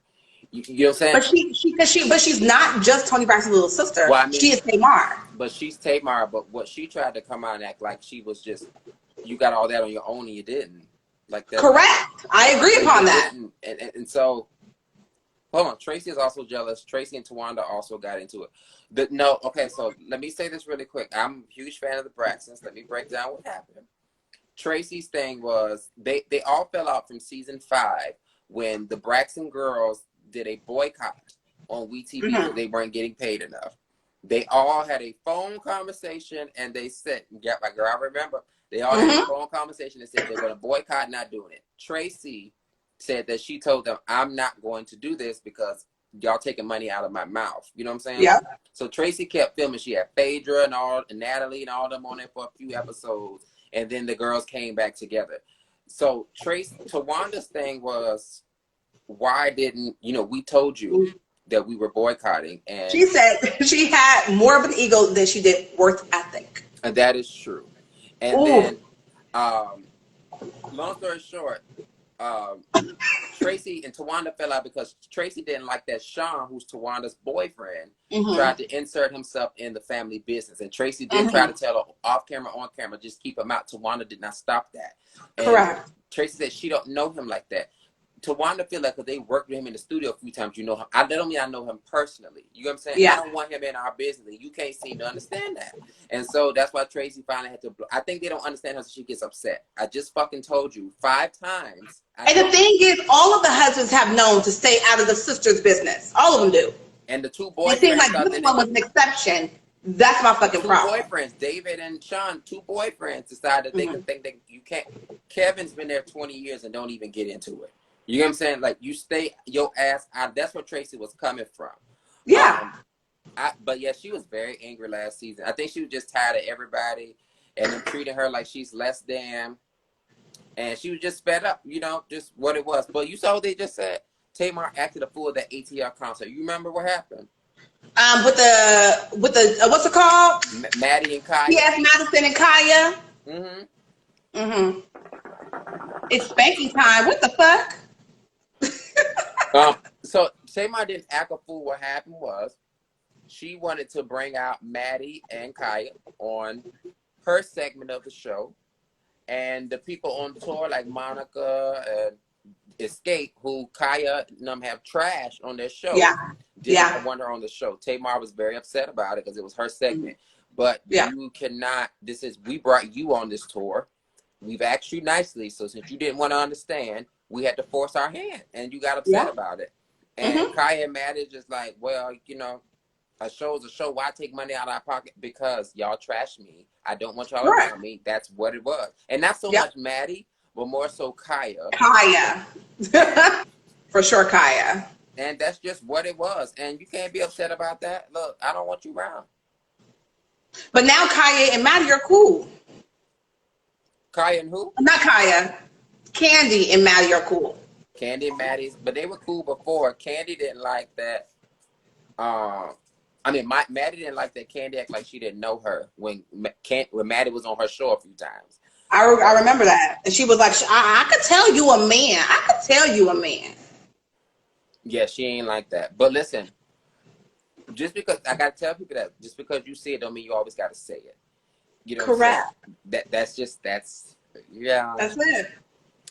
You know what I'm saying? But she's not just Tony Braxton's little sister. Well, I mean, she is Tamar. But she's Tamar. But what she tried to come out and act like she was just, you got all that on your own and you didn't. Like that. Correct. I agree upon that. And so, hold on. Tracy is also jealous. Tracy and Tawanda also got into it. Okay, so let me say this really quick. I'm a huge fan of the Braxtons. Let me break down what happened. Tracy's thing was they all fell out from season 5 when the Braxton girls did a boycott on WeTV because they weren't getting paid enough. They all had a phone conversation and they said, yeah, my girl, I remember. They all had a phone conversation and said they're going to boycott not doing it. Tracy said that she told them, I'm not going to do this because y'all taking money out of my mouth. You know what I'm saying? Yeah. So Tracy kept filming. She had Phaedra and Natalie and all them on there for a few episodes. And then the girls came back together. So Tawanda's thing was, why didn't, we told you that we were boycotting. And she said she had more of an ego than she did work ethic. And that is true. And then, long story short, Tracy and Tawanda fell out because Tracy didn't like that Sean, who's Tawanda's boyfriend, tried to insert himself in the family business. And Tracy did try to tell her off camera, on camera, just keep him out. Tawanda did not stop that. And correct. Tracy said she don't know him like that. Tawanda feel like, because they worked with him in the studio a few times, you know him. I don't mean I know him personally. You know what I'm saying? Yeah. I don't want him in our business. You can't seem to understand that. And so that's why Tracy finally had to I think they don't understand her, so she gets upset. I just fucking told you 5 times. And the thing is, all of the husbands have known to stay out of the sister's business. All of them do. And the 2 boyfriends. It seems like this one was an exception. That's my fucking problem. 2 boyfriends, David and Sean, 2 boyfriends decided they could think that you can't. Kevin's been there 20 years and don't even get into it. You know what I'm saying? Like, you stay your ass out. That's where Tracy was coming from. Yeah. But yeah, she was very angry last season. I think she was just tired of everybody and them treating her like she's less than. And she was just fed up, just what it was. But you saw what they just said. Tamar acted a fool at that ATL concert. You remember what happened? With the what's it called? Maddie and Kaya. Yes, Madison and Kaya. It's spanking time. What the fuck? So Tamar didn't act a fool. What happened was she wanted to bring out Maddie and Kaya on her segment of the show, and the people on tour like Monica and Escape, who Kaya and them have trashed on their show, didn't want her on the show. Tamar was very upset about it because it was her segment. But you cannot. We brought you on this tour. We've asked you nicely, so since you didn't want to understand, we had to force our hand, and you got upset about it. And Kaya and Maddie just like, well, a show's a show. Why take money out of our pocket? Because y'all trashed me. I don't want y'all around me. That's what it was. And not so much Maddie, but more so Kaya. Kaya. For sure, Kaya. And that's just what it was. And you can't be upset about that. Look, I don't want you around. But now Kaya and Maddie are cool. Kaya and who? Not Kaya. Candy and Maddie are cool. Candy and Maddie's, but they were cool before. Candy didn't like that. Maddie didn't like that Candy act like she didn't know her when Maddie was on her show a few times. I remember that. And she was like, I could tell you a man. I could tell you a man. Yeah, she ain't like that. But listen, just because I got to tell people that just because you see it don't mean you always got to say it. You know, correct. That's yeah. That's it.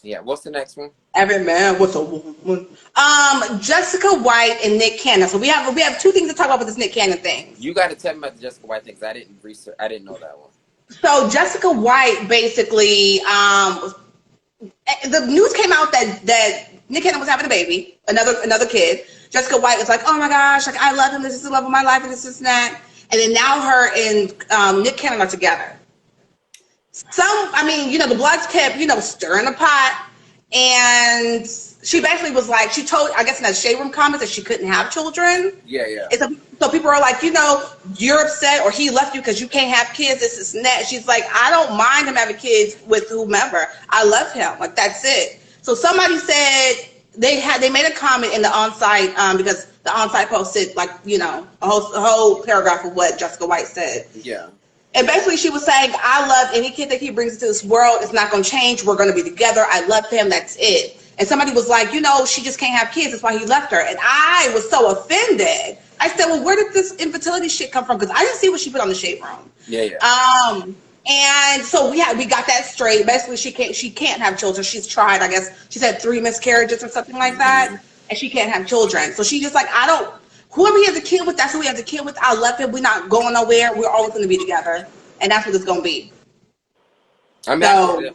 Yeah. What's the next one? Every man with a woman. Jessica White and Nick Cannon. So we have 2 things to talk about with this Nick Cannon thing. You got to tell me about the Jessica White thing because I didn't research. I didn't know that one. So Jessica White basically, the news came out that Nick Cannon was having a baby, another kid. Jessica White was like, oh my gosh, like I love him. This is the love of my life, and this and that. And then now her and Nick Cannon are together. The bloods kept, stirring the pot. And she basically was like, she told, I guess in that shade room comments that she couldn't have children. Yeah. So people are like, you're upset or he left you because you can't have kids, this is that. She's like, I don't mind him having kids with whomever. I love him. Like, that's it. So somebody said they made a comment in the on-site because the on-site posted like, a whole paragraph of what Jessica White said. Yeah. And basically she was saying, I love any kid that he brings into this world. It's not going to change. We're going to be together. I love him. That's it. And somebody was like, you know, she just can't have kids. That's why he left her. And I was so offended. I said, well, where did this infertility shit come from? Because I didn't see what she put on the Shade Room. Yeah. And so we got that straight. Basically, she can't have children. She's tried. I guess she's had 3 miscarriages or something like that, and she can't have children. So she just like, I don't. Whoever he has a kid with, that's who he has a kid with. I left him. We're not going nowhere. We're always going to be together, and that's what it's going to be. I mean, So,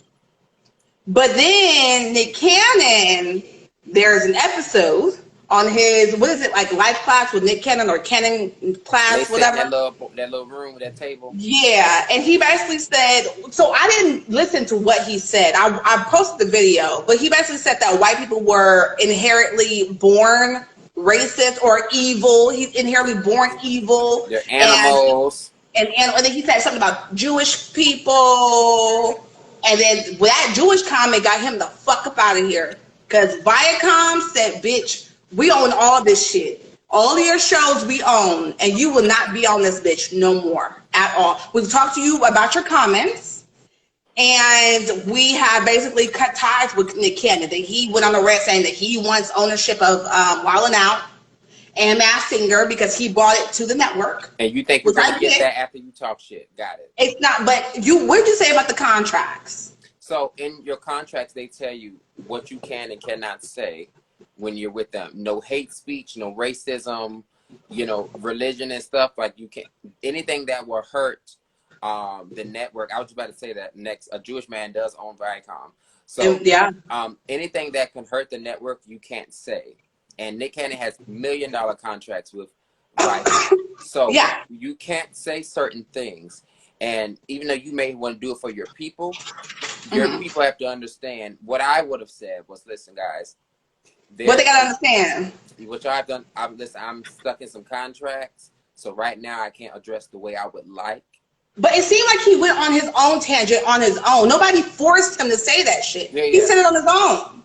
but then Nick Cannon, there's an episode on his, what is it, like Life Class with Nick Cannon or Cannon Class, whatever. That little room with that table. Yeah, and he basically said, so I didn't listen to what he said. I posted the video, but he basically said that white people were inherently born racist or evil. He's inherently born evil. They're animals. And then he said something about Jewish people. And then that Jewish comment got him the fuck up out of here. Because Viacom said, bitch, we own all this shit. All of your shows we own. And you will not be on this bitch no more at all. We've talked to you about your comments. And we have basically cut ties with Nick Cannon. That he went on a rant saying that he wants ownership of Wild 'N Out and Masked Singer because he brought it to the network. And you think we're going to get that after you talk shit. Got it. It's not, but what did you say about the contracts? So in your contracts, they tell you what you can and cannot say when you're with them. No hate speech, no racism, you know, religion and stuff. Like you can't, anything that will hurt the network. I was about to say that next, a Jewish man does own Viacom. So yeah, anything that can hurt the network, you can't say. And Nick Cannon has $1 million contracts with Viacom. So yeah, you can't say certain things. And even though you may want to do it for your people people have to understand. What I would have said was, listen, guys. What they got to understand. Which I've done. I'm stuck in some contracts. So right now I can't address the way I would like. But it seemed like he went on his own tangent on his own. Nobody forced him to say that shit. Yeah. He said it on his own.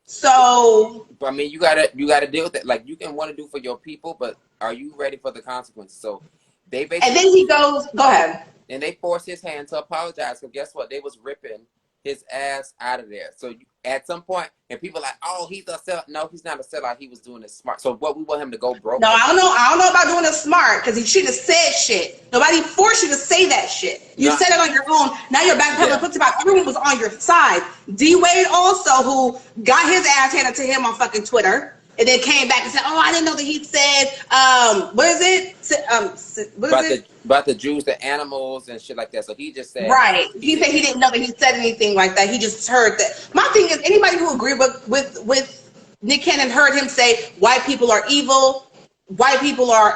So, but I mean, you gotta deal with it. Like you can want to do for your people, but are you ready for the consequences? So they basically. And then he goes, go ahead. And they forced his hand to apologize because guess what? They was ripping his ass out of there. So at some point, and people are like, oh, he's a sellout. No, he's not a sellout. He was doing it smart. So what we want him to go broke? No, I don't know about doing it smart because he shouldn't have said shit. Nobody forced you to say that shit. You said it on your own. Now you're backpedaling. Puts about everyone was on your side. D Wade also, who got his ass handed to him on fucking Twitter. And then came back and said, "Oh, I didn't know that he said, what is it? About the Jews, the animals, and shit like that." So he just said, right. He said he didn't know that he said anything like that. He just heard that. My thing is, anybody who agreed with Nick Cannon heard him say, "White people are evil. White people are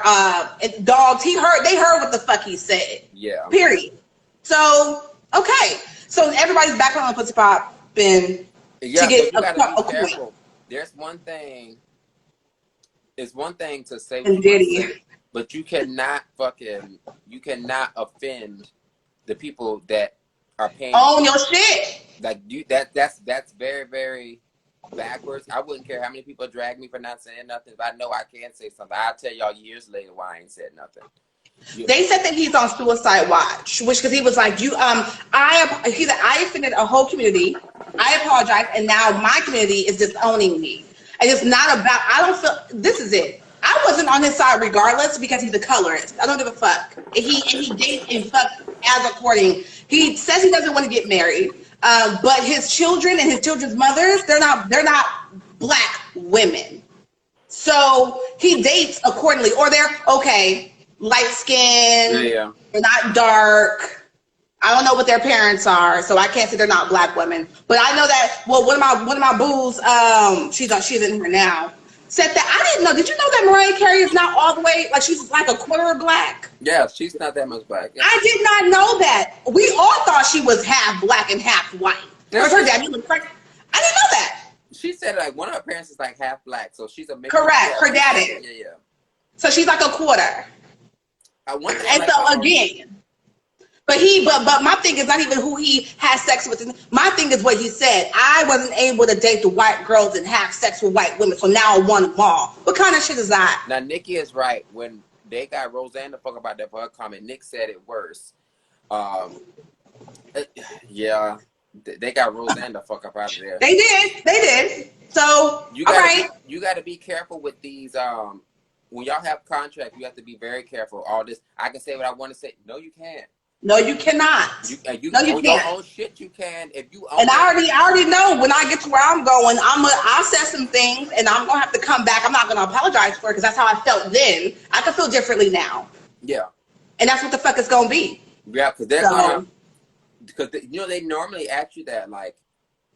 dogs." They heard what the fuck he said. Yeah. Period. So okay. So everybody's back on Pussy Pop to get you gotta be careful. There's one thing. It's one thing to say what you say, but you cannot offend the people that are paying. Own your shit. Like that's very, very backwards. I wouldn't care how many people drag me for not saying nothing. If I know I can say something, I'll tell y'all years later why I ain't said nothing. They said that he's on suicide watch, because he was like, I offended a whole community. I apologize, and now my community is disowning me. And it's not about, this is it. I wasn't on his side regardless because he's a colorist. I don't give a fuck. And he dates and fucks as according. He says he doesn't want to get married, but his children and his children's mothers, they're not black women. So he dates accordingly, or they're okay. Light skin, they're not dark. I don't know what their parents are, so I can't say they're not black women. But I know that. Well, one of my boo's, she's in here now. Said that I didn't know. Did you know that Mariah Carey is not all the way like she's like a quarter black? Yeah, she's not that much black. Yeah. I did not know that. We all thought she was half black and half white. Because her daddy was like, I didn't know that. She said like one of her parents is like half black, so she's a mix. Correct. Her dad is. Yeah. So she's like a quarter. And so again, but my thing is not even who he has sex with. My thing is what he said. I wasn't able to date the white girls and have sex with white women, so now I want them all. What kind of shit is that? Now Nicki is right. When they got Roseanne to fuck about that for her comment, Nick said it worse. Yeah, they got Roseanne to fuck up out of there. They did. So, You all gotta right. you gotta be careful with these. When y'all have contracts, you have to be very careful. All this, I can say what I want to say. No, you can't. No, you cannot. You No, you on your can't. own shit. You can if you And own it. I already know when I get to where I'm going, I'll say some things, and I'm gonna have to come back. I'm not gonna apologize for it because that's how I felt then. I can feel differently now, Yeah, and that's what the fuck it's gonna be. yeah, because they're gonna So because they normally ask you that, like,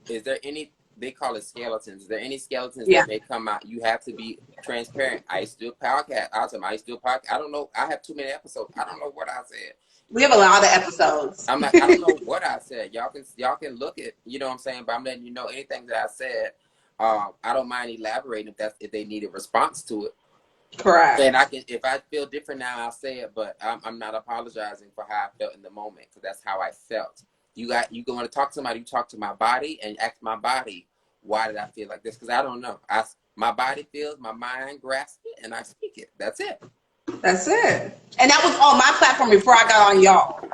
is there any, they call it skeletons, is there any skeletons yeah, that may come out? You have to be transparent. I used to do a podcast. I'll tell them I used to do a podcast. I don't know. I have too many episodes. I don't know what I said. we have a lot of episodes. I don't know what I said. Y'all can look at, you know what I'm saying, but I'm letting you know anything that I said. I don't mind elaborating if they need a response to it. Correct. And I can, if I feel different now, I'll say it, but I'm not apologizing for how I felt in the moment, because that's how I felt. You go want to talk to somebody, you talk to my body and ask my body, why did I feel like this? Because I don't know. My body feels, my mind grasps it, and I speak it. That's it. That's it. And that was on my platform before I got on y'all.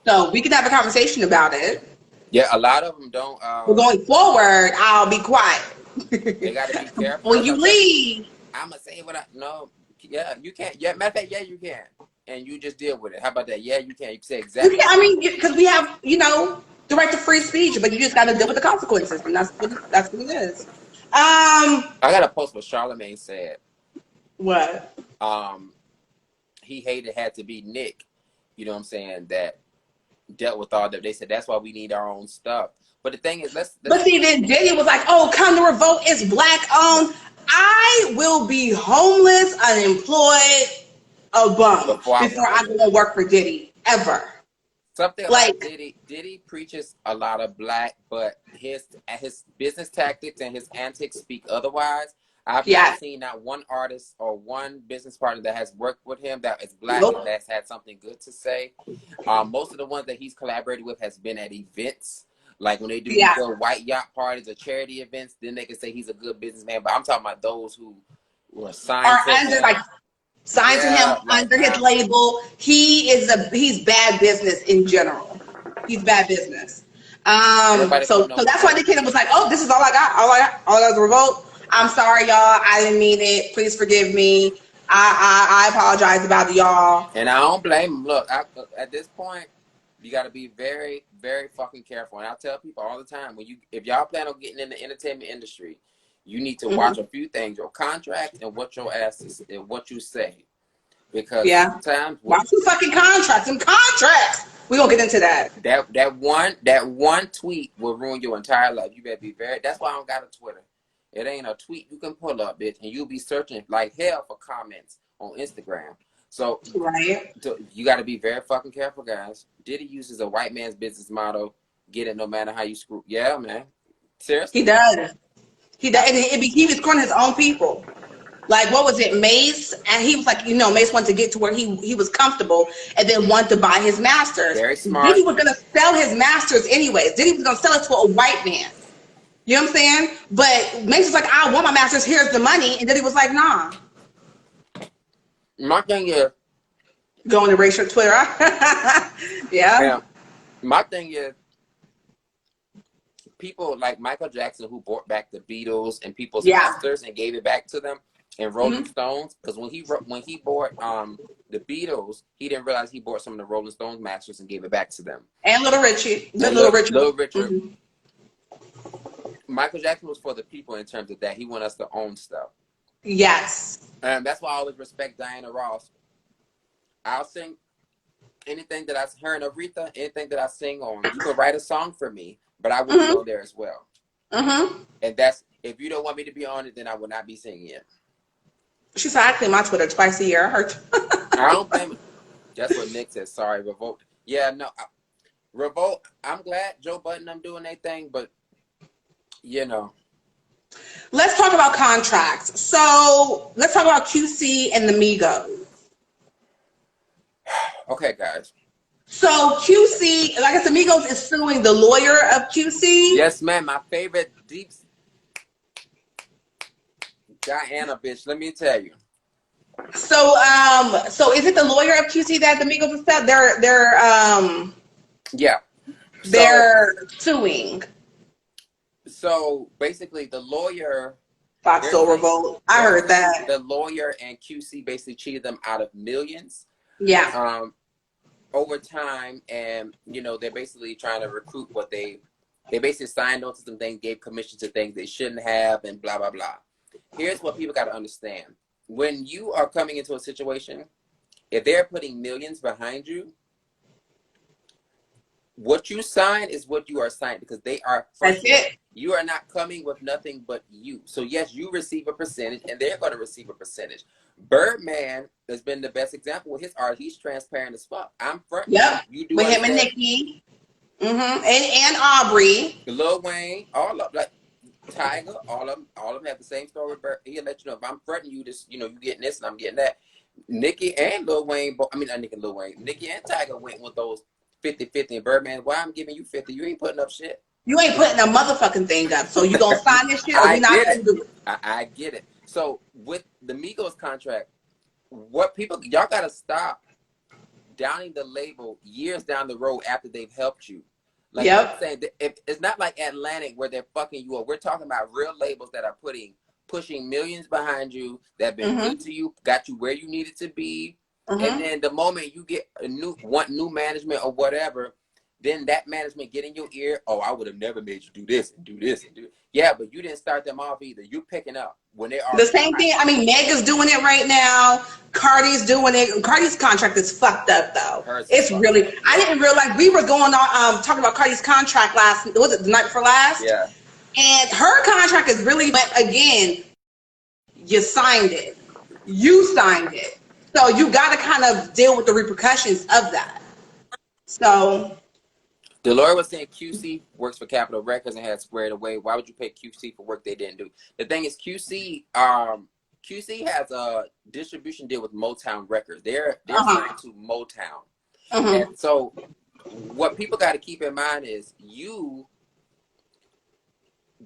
So we can have a conversation about it. Yeah, a lot of them don't. But going forward, I'll be quiet. They got to be careful. When you leave, I'm gonna say what I no. Yeah, you can't. Yeah, matter of fact, yeah, you can, and you just deal with it. How about that? Yeah, you can. You can say exactly. I mean, because we have, the right to free speech, but you just got to deal with the consequences, and that's what it is. I got a post what Charlamagne said. What? He hated had to be Nick. You know what I'm saying? That dealt with all that. They said that's why we need our own stuff. But the thing is, let's But see, then Diddy was like, "Oh, come to revolt. It's black owned. I will be homeless, unemployed, a bum before I go and work for Diddy ever." Something like about Diddy preaches a lot of black, but his business tactics and his antics speak otherwise. I've not seen not one artist or one business partner that has worked with him that is black and that's had something good to say. Most of the ones that he's collaborated with has been at events. Like when they do little white yacht parties or charity events, then they can say he's a good businessman. But I'm talking about those who were signed to him. Signed to him under his label. He's bad business in general. He's bad business. So that's why the kid was like, "Oh, this is all I got. All I got is revolt. I'm sorry, y'all. I didn't mean it. Please forgive me. I apologize about it, y'all." And I don't blame him. Look, at this point, you got to be very, very fucking careful. And I tell people all the time, if y'all plan on getting in the entertainment industry, you need to watch a few things: your contract and what your ass is, and what you say. Because sometimes watch some fucking contracts. Some contracts. We gonna get into that. That one tweet will ruin your entire life. You better be very. That's why I don't got a Twitter. It ain't a tweet you can pull up, bitch, and you'll be searching like hell for comments on Instagram. So you got to be very fucking careful, guys. Diddy uses a white man's business model. Get it no matter how you screw. Yeah, man. Seriously. He does. He does. And he was calling his own people. Like, what was it, Mace? And he was like, Mace wanted to get to where he was comfortable and then wanted to buy his masters. Very smart. Diddy was going to sell his masters anyways. Diddy was going to sell it to a white man. You know what I'm saying? But Mace was like, "I want my masters. Here's the money." And Diddy was like, "Nah." My thing is, going to erase your Twitter. Yeah. My thing is, people like Michael Jackson who brought back the Beatles and people's masters and gave it back to them, and Rolling Stones, because when he bought the Beatles, he didn't realize he bought some of the Rolling Stones masters and gave it back to them. And Little Richard. Michael Jackson was for the people in terms of that. He wanted us to own stuff. Yes. And that's why I always respect Diana Ross. I'll sing anything that I heard Aretha, anything that I sing on. You can write a song for me, but I will be on there as well. And that's, if you don't want me to be on it, then I will not be singing it. She said, "I clean my Twitter twice a year." I heard. I don't blame it. That's what Nick said. Sorry, Revolt. Yeah, no. Revolt, I'm glad Joe Budden them doing their thing, but Let's talk about contracts. So let's talk about QC and the Migos. Okay, guys. So QC, like I said, Migos is suing the lawyer of QC. Yes, ma'am. My favorite deep Diana, bitch. Let me tell you. So, is it the lawyer of QC that the Migos have said they're suing? So basically, the lawyer, Fox they're Soul saying, Revolt. I heard that. the lawyer and QC basically cheated them out of millions. Yeah. Over time, and they're basically trying to recruit what they basically signed on to some things, gave commission to things they shouldn't have, and blah blah blah. Here's what people got to understand: when you are coming into a situation, if they're putting millions behind you, what you sign is what you are signed, because they are, That's first of all, it. you are not coming with nothing but you. So yes, you receive a percentage, and they're going to receive a percentage. Birdman has been the best example with his art. He's transparent as fuck. I'm fronting you. Yep. You do With him and understand? Nicki. And Aubrey. Lil Wayne, all of, like, Tiger, all of them have the same story. He'll let you know, if I'm fronting you, this, you getting this and I'm getting that. Nicki and Lil Wayne, I mean, not Nicki and Lil Wayne, Nicki and Tiger went with those 50-50, and Birdman, why I'm giving you 50? You ain't putting up shit. You ain't putting a motherfucking thing up. So you gonna sign this shit or we I not get gonna it. do it. I get it. So with the Migos contract, what people, y'all gotta stop downing the label years down the road after they've helped you. Like I'm saying, it's not like Atlantic where they're fucking you up. We're talking about real labels that are pushing millions behind you, that have been good to you, got you where you needed to be. And then the moment you get new management or whatever, then that management get in your ear. Oh, I would have never made you do this and do this and do it. Yeah, but you didn't start them off either. You're picking up when they are The same thing. I mean, Meg is doing it right now. Cardi's doing it. Cardi's contract is fucked up though. It's really. I didn't realize we were going on talking about Cardi's contract was it the night before last? Yeah. And her contract is really, but again, you signed it. You signed it. So you got to kind of deal with the repercussions of that. So The lawyer was saying QC works for Capitol Records and had squared away. Why would you pay QC for work they didn't do? The thing is, QC has a distribution deal with Motown Records. They're signed to Motown. And so what people got to keep in mind is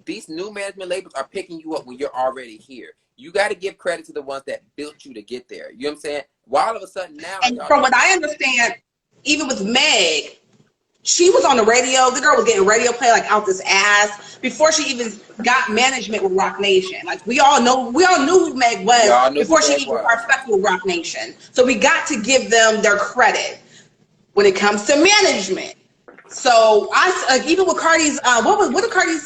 these new management labels are picking you up when you're already here. You got to give credit to the ones that built you to get there. You know what I'm saying? Why all of a sudden now? and from what I understand, even with Meg, she was on the radio. The girl was getting radio play like out this ass before she even got management with Rock Nation. Like we all knew who Meg was before she even started fucking with Rock Nation. So we got to give them their credit when it comes to management. So I even with Cardi's what did Cardi's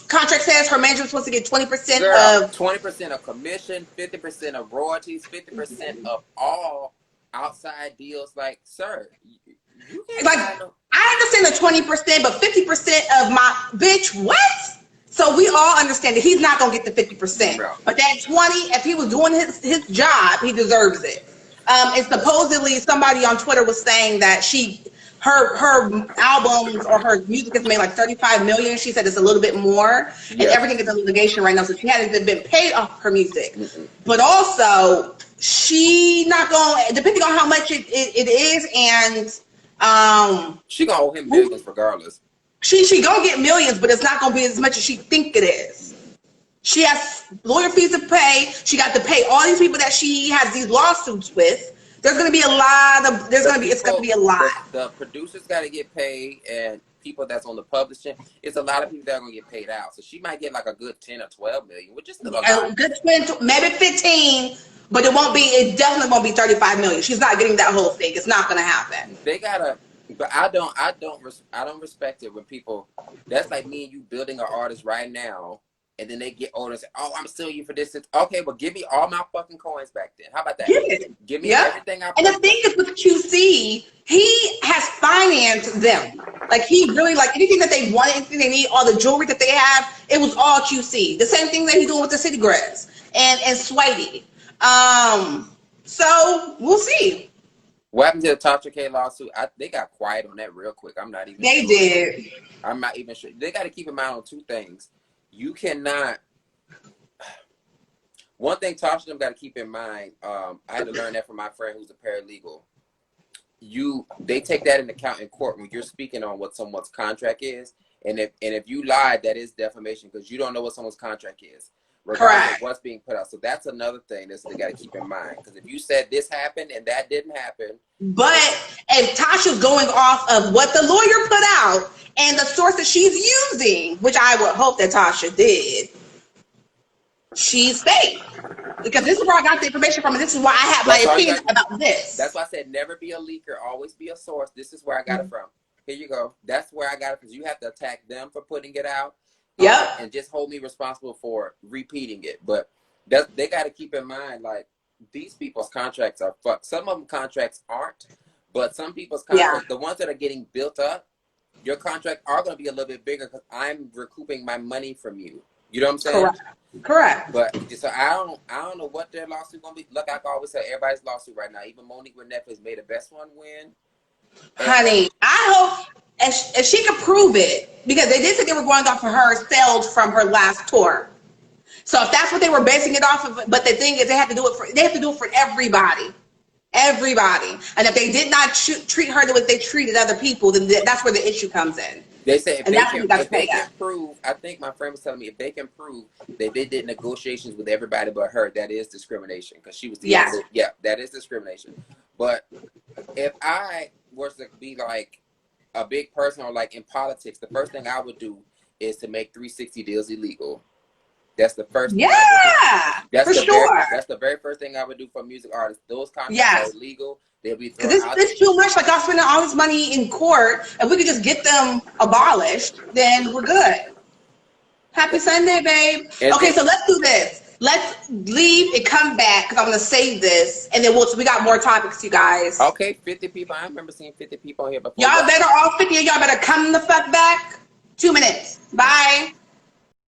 contract says her manager was supposed to get 20% of 20% of commission, 50% of royalties, 50% of all outside deals. Like, sir, you can't, like I understand the 20%, but 50% of my bitch, what? So we all understand that he's not gonna get the 50%. But that 20, if he was doing his job, he deserves it. And supposedly somebody on Twitter was saying that her albums or her music has made like 35 million. She said it's a little bit more, and everything is in litigation right now, so she hasn't been paid off her music. But also, she not going, depending on how much it is, and she gonna owe him millions regardless. She gonna get millions, but it's not gonna be as much as she think it is. She has lawyer fees to pay. She got to pay all these people that she has these lawsuits with. There's gonna be a lot of. It's gonna be a lot. The producers got to get paid, and people that's on the publishing. It's a lot of people that are gonna get paid out. So she might get like a good 10 or 12 million, which is still a lot. A good 20, maybe 15, but it won't be. It definitely won't be 35 million. She's not getting that whole thing. It's not gonna happen. They gotta. But I don't respect it when people. That's like me and you building an artist right now. And then they get older and say, "Oh, I'm suing you for this." Okay, well, give me all my fucking coins back then. How about that? Give me everything I. And the thing is with QC, he has financed them. Like he really, like anything that they wanted, anything they need, all the jewelry that they have, it was all QC. The same thing that he's doing with the City Grass and Swatey. So we'll see. What happened to the Tasha K lawsuit? They got quiet on that real quick. I'm not even. They did. I'm not even sure. They got to keep in mind on two things. You cannot. One thing Tasha them got to keep in mind. I had to learn that from my friend who's a paralegal. They take that into account in court when you're speaking on what someone's contract is, and if you lied, that is defamation because you don't know what someone's contract is. regardless Correct. of what's being put out. So that's another thing that they got to keep in mind. Because if you said this happened and that didn't happen. But if Tasha's going off of what the lawyer put out and the sources she's using, which I would hope that Tasha did, she's safe. Because this is where I got the information from, and this is why I have my opinion about this. That's why I said never be a leaker, always be a source. This is where I got it from. Here you go. That's where I got it, because you have to attack them for putting it out. Yep. And just hold me responsible for repeating it. But they got to keep in mind, like, these people's contracts are fucked. Some of them contracts aren't, but some people's contracts, the ones that are getting built up, your contract are going to be a little bit bigger because I'm recouping my money from you. You know what I'm saying? Correct. But so I don't know what their lawsuit gonna be. Look, I can always say everybody's lawsuit right now. Even Monique with Netflix made the best one win. Honey, I hope if she could prove it, because they did say they were going off of her sales from her last tour. So if that's what they were basing it off of, but the thing is they have to do it for everybody. Everybody. And if they did not treat her the way they treated other people, then that's where the issue comes in. They say if they can prove, I think my friend was telling me, if they can prove that they did negotiations with everybody but her, that is discrimination, because she was the only, that is discrimination. But if I was to be like a big person or like in politics, the first thing I would do is to make 360 deals illegal. That's the first thing. That's the very first thing I would do for music artists. Those contracts are illegal. They'll be thrown out. This is too much. Like, y'all spending all this money in court. If we could just get them abolished, then we're good. Happy Sunday, babe. Okay, so let's do this. Let's leave and come back, because I'm going to save this, and then we got more topics, you guys. Okay, 50 people. I remember seeing 50 people on here before. Y'all better, all 50 of y'all better come the fuck back. 2 minutes. Bye.